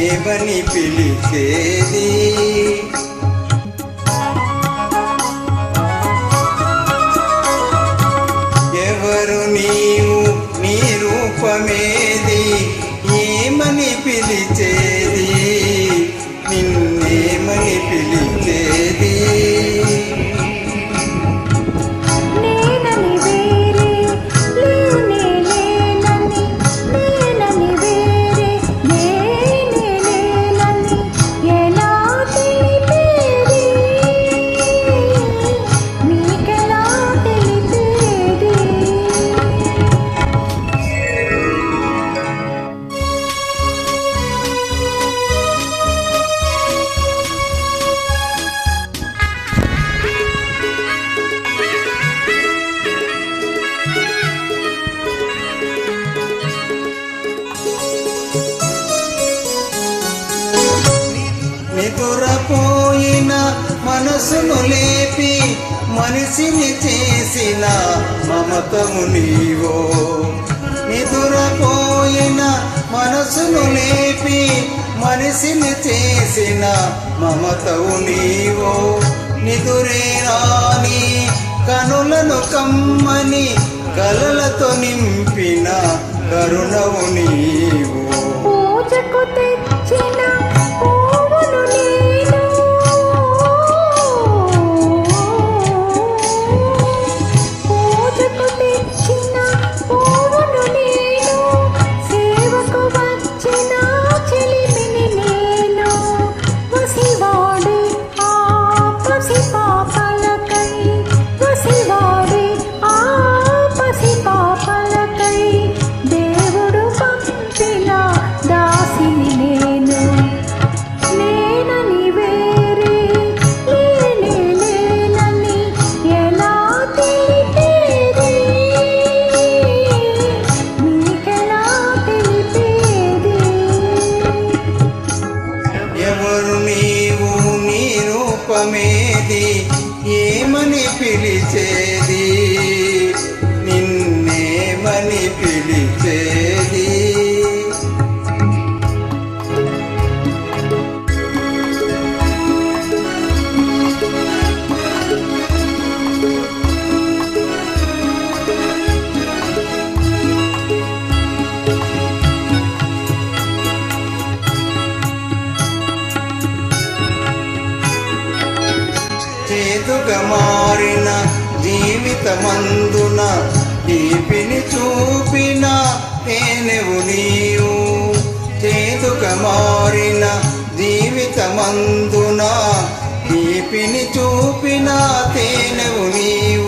ఏమని పిలిచేది? ఎవరు నీవు, నీ రూపమేది, ఏమని పిలిచేది? నిన్నేమని పిలిచేది? నిదురపోయిన మనసును లేపి మనిషిని చేసిన మమతము నీవో. నిదురపోయిన మనసును లేపి మనిషిని చేసిన మమతవు నీవో. నిదురే రాని కనులను కమ్మని కలలతో నింపిన కరుణవు నీవు. పూజకు తెచ్చిన రూపమేది, ఏమని పిలిచేది? నిన్నేమని పిలిచేది? చేదుగా మారిన జీవితమందున తీపిని చూపిన తేనెవు నీవు. చేదుగా మారిన జీవితమందున తీపిని చూపిన తేనెవు నీవు.